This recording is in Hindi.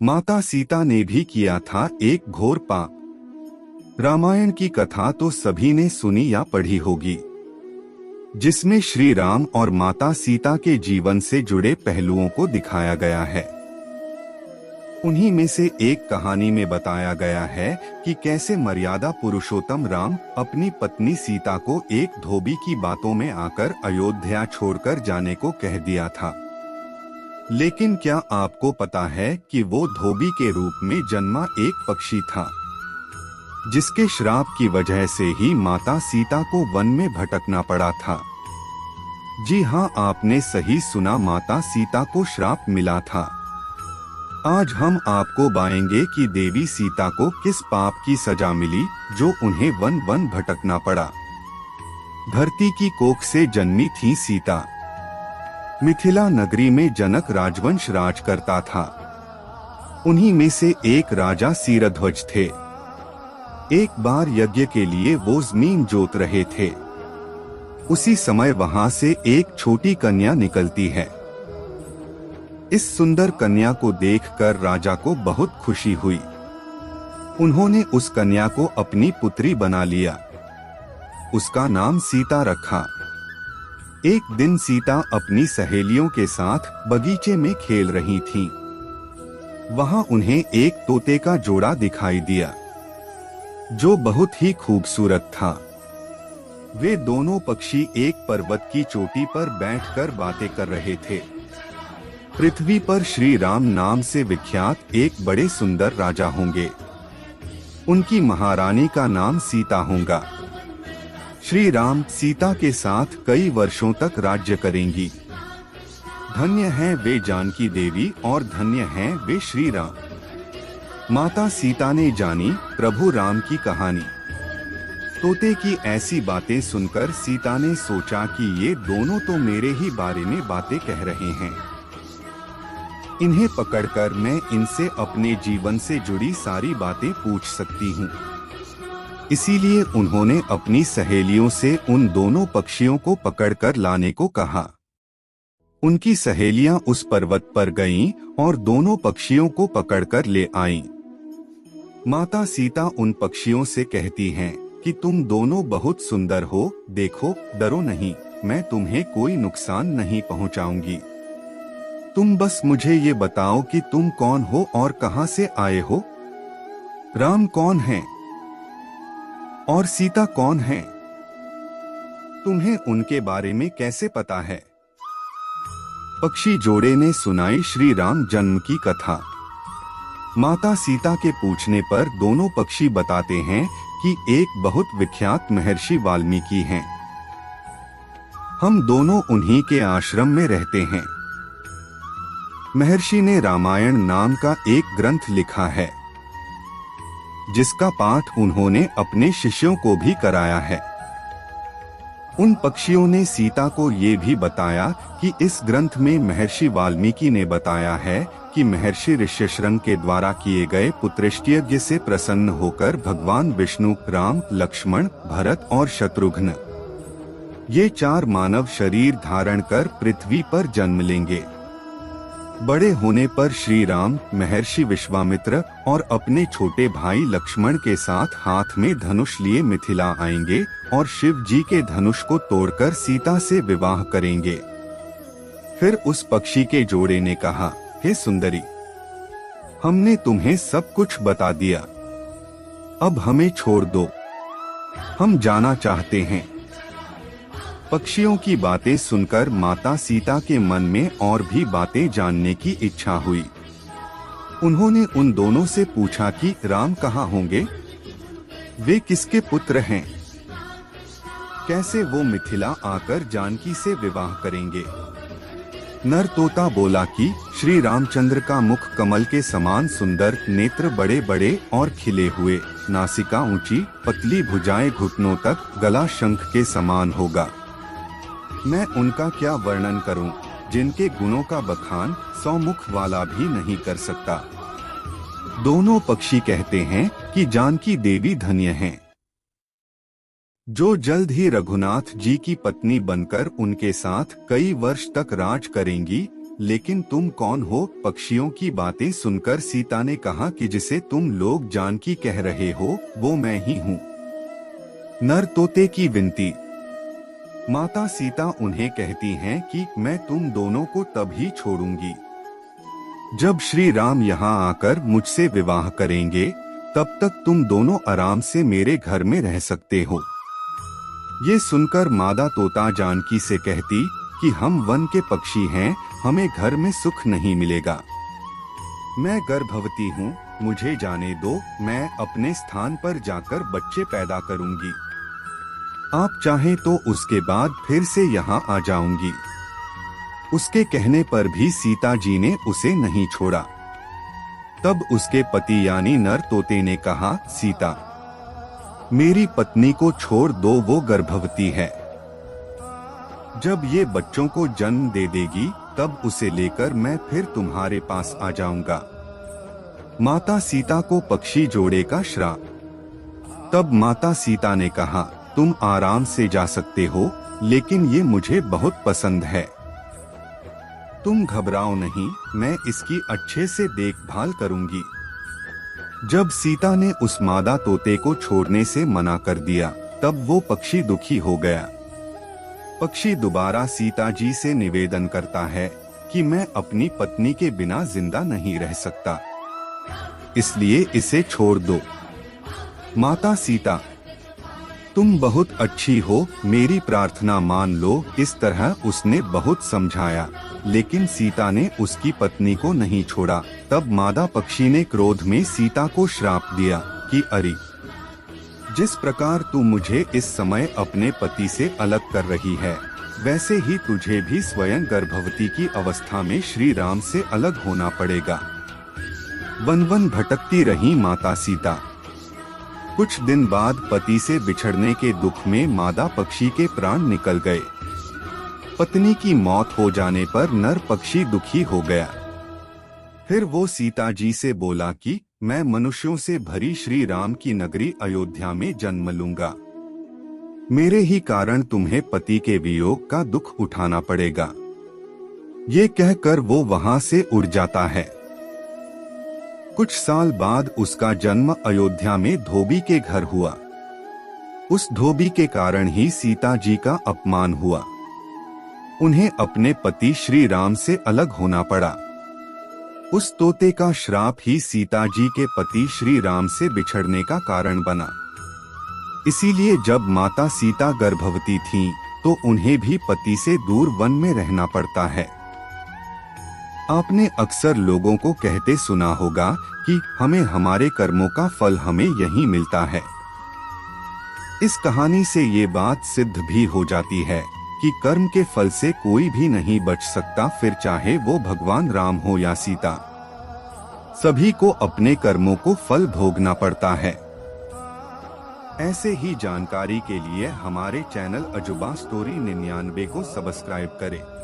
माता सीता ने भी किया था एक घोर पाप। रामायण की कथा तो सभी ने सुनी या पढ़ी होगी, जिसमें श्री राम और माता सीता के जीवन से जुड़े पहलुओं को दिखाया गया है। उन्हीं में से एक कहानी में बताया गया है कि कैसे मर्यादा पुरुषोत्तम राम अपनी पत्नी सीता को एक धोबी की बातों में आकर अयोध्या छोड़कर जाने को कह दिया था। लेकिन क्या आपको पता है कि वो धोबी के रूप में जन्मा एक पक्षी था, जिसके श्राप की वजह से ही माता सीता को वन में भटकना पड़ा था। जी हाँ, आपने सही सुना, माता सीता को श्राप मिला था। आज हम आपको बताएंगे कि देवी सीता को किस पाप की सजा मिली जो उन्हें वन वन भटकना पड़ा। धरती की कोख से जन्मी थी सीता। मिथिला नगरी में जनक राजवंश राज करता था। उन्हीं में से एक राजा सिरध्वज थे। एक बार यज्ञ के लिए वो जमीन जोत रहे थे। उसी समय वहां से एक छोटी कन्या निकलती है। इस सुंदर कन्या को देखकर राजा को बहुत खुशी हुई। उन्होंने उस कन्या को अपनी पुत्री बना लिया। उसका नाम सीता रखा। एक दिन सीता अपनी सहेलियों के साथ बगीचे में खेल रही थीं। वहां उन्हें एक तोते का जोड़ा दिखाई दिया, जो बहुत ही खूबसूरत था। वे दोनों पक्षी एक पर्वत की चोटी पर बैठकर बातें कर रहे थे। पृथ्वी पर श्री राम नाम से विख्यात एक बड़े सुंदर राजा होंगे। उनकी महारानी का नाम सीता होगा। श्री राम सीता के साथ कई वर्षों तक राज्य करेंगी। धन्य हैं वे जानकी देवी और धन्य हैं वे श्री राम। माता सीता ने जानी प्रभु राम की कहानी। तोते की ऐसी बातें सुनकर सीता ने सोचा कि ये दोनों तो मेरे ही बारे में बातें कह रहे हैं। इन्हें पकड़कर मैं इनसे अपने जीवन से जुड़ी सारी बातें पूछ सकती हूँ। इसीलिए उन्होंने अपनी सहेलियों से उन दोनों पक्षियों को पकड़कर लाने को कहा। उनकी सहेलियां उस पर्वत पर गईं और दोनों पक्षियों को पकड़कर ले आईं। माता सीता उन पक्षियों से कहती हैं कि तुम दोनों बहुत सुंदर हो, देखो, डरो नहीं, मैं तुम्हें कोई नुकसान नहीं पहुंचाऊंगी। तुम बस मुझे ये बताओ कि तुम कौन हो और कहां से आए हो। राम कौन है और सीता कौन है? तुम्हें उनके बारे में कैसे पता है? पक्षी जोड़े ने सुनाई श्री राम जन्म की कथा। माता सीता के पूछने पर दोनों पक्षी बताते हैं कि एक बहुत विख्यात महर्षि वाल्मीकि हैं। हम दोनों उन्हीं के आश्रम में रहते हैं। महर्षि ने रामायण नाम का एक ग्रंथ लिखा है, जिसका पाठ उन्होंने अपने शिष्यों को भी कराया है। उन पक्षियों ने सीता को ये भी बताया कि इस ग्रंथ में महर्षि वाल्मीकि ने बताया है कि महर्षि ऋष्यशृंग के द्वारा किए गए पुत्रष्टि यज्ञ से प्रसन्न होकर भगवान विष्णु, राम, लक्ष्मण, भरत और शत्रुघ्न, ये 4 मानव शरीर धारण कर पृथ्वी पर जन्म लेंगे। बड़े होने पर श्री राम महर्षि विश्वामित्र और अपने छोटे भाई लक्ष्मण के साथ हाथ में धनुष लिए मिथिला आएंगे और शिव जी के धनुष को तोड़कर सीता से विवाह करेंगे। फिर उस पक्षी के जोड़े ने कहा, हे सुंदरी, हमने तुम्हें सब कुछ बता दिया, अब हमें छोड़ दो, हम जाना चाहते हैं। पक्षियों की बातें सुनकर माता सीता के मन में और भी बातें जानने की इच्छा हुई। उन्होंने उन दोनों से पूछा कि राम कहाँ होंगे, वे किसके पुत्र हैं, कैसे वो मिथिला आकर जानकी से विवाह करेंगे। नर तोता बोला कि श्री रामचंद्र का मुख कमल के समान सुंदर, नेत्र बड़े बड़े और खिले हुए, नासिका ऊंची, पतली भुजाएं घुटनों तक, गला शंख के समान होगा। मैं उनका क्या वर्णन करूं, जिनके गुणों का बखान 100 मुख वाला भी नहीं कर सकता। दोनों पक्षी कहते हैं कि जानकी देवी धन्य हैं, जो जल्द ही रघुनाथ जी की पत्नी बनकर उनके साथ कई वर्ष तक राज करेंगी। लेकिन तुम कौन हो? पक्षियों की बातें सुनकर सीता ने कहा कि जिसे तुम लोग जानकी कह रहे हो वो मैं ही हूँ। नर तोते की विनती। माता सीता उन्हें कहती हैं कि मैं तुम दोनों को तभी छोड़ूंगी जब श्री राम यहाँ आकर मुझसे विवाह करेंगे, तब तक तुम दोनों आराम से मेरे घर में रह सकते हो। ये सुनकर मादा तोता जानकी से कहती कि हम वन के पक्षी हैं, हमें घर में सुख नहीं मिलेगा। मैं गर्भवती हूँ, मुझे जाने दो, मैं अपने स्थान पर जाकर बच्चे पैदा करूंगी। आप चाहें तो उसके बाद फिर से यहाँ आ जाऊंगी। उसके कहने पर भी सीता जी ने उसे नहीं छोड़ा। तब उसके पति यानी नर तोते ने कहा, सीता, मेरी पत्नी को छोड़ दो, वो गर्भवती है। जब ये बच्चों को जन्म दे देगी तब उसे लेकर मैं फिर तुम्हारे पास आ जाऊंगा। माता सीता को पक्षी जोड़े का श्राप। तब माता सीता ने कहा, तुम आराम से जा सकते हो, लेकिन ये मुझे बहुत पसंद है। तुम घबराओ नहीं, मैं इसकी अच्छे से देखभाल करूंगी। जब सीता ने उस मादा तोते को छोड़ने से मना कर दिया, तब वो पक्षी दुखी हो गया। पक्षी दोबारा सीता जी से निवेदन करता है कि मैं अपनी पत्नी के बिना जिंदा नहीं रह सकता, इसलिए इसे छोड़ दो। माता सीता, तुम बहुत अच्छी हो, मेरी प्रार्थना मान लो। इस तरह उसने बहुत समझाया, लेकिन सीता ने उसकी पत्नी को नहीं छोड़ा। तब मादा पक्षी ने क्रोध में सीता को श्राप दिया कि अरे, जिस प्रकार तू मुझे इस समय अपने पति से अलग कर रही है, वैसे ही तुझे भी स्वयं गर्भवती की अवस्था में श्री राम से अलग होना पड़ेगा। वन वन भटकती रही माता सीता। कुछ दिन बाद पति से बिछड़ने के दुख में मादा पक्षी के प्राण निकल गए। पत्नी की मौत हो जाने पर नर पक्षी दुखी हो गया। फिर वो सीता जी से बोला कि मैं मनुष्यों से भरी श्री राम की नगरी अयोध्या में जन्म लूंगा। मेरे ही कारण तुम्हें पति के वियोग का दुख उठाना पड़ेगा। ये कहकर वो वहां से उड़ जाता है। कुछ साल बाद उसका जन्म अयोध्या में धोबी के घर हुआ। उस धोबी के कारण ही सीता जी का अपमान हुआ। उन्हें अपने पति श्री राम से अलग होना पड़ा। उस तोते का श्राप ही सीता जी के पति श्री राम से बिछड़ने का कारण बना। इसीलिए जब माता सीता गर्भवती थीं, तो उन्हें भी पति से दूर वन में रहना पड़ता है। आपने अक्सर लोगों को कहते सुना होगा कि हमें हमारे कर्मों का फल हमें यहीं मिलता है। इस कहानी से ये बात सिद्ध भी हो जाती है कि कर्म के फल से कोई भी नहीं बच सकता, फिर चाहे वो भगवान राम हो या सीता। सभी को अपने कर्मों को फल भोगना पड़ता है। ऐसे ही जानकारी के लिए हमारे चैनल अजूबा स्टोरी 99 को सब्सक्राइब करें।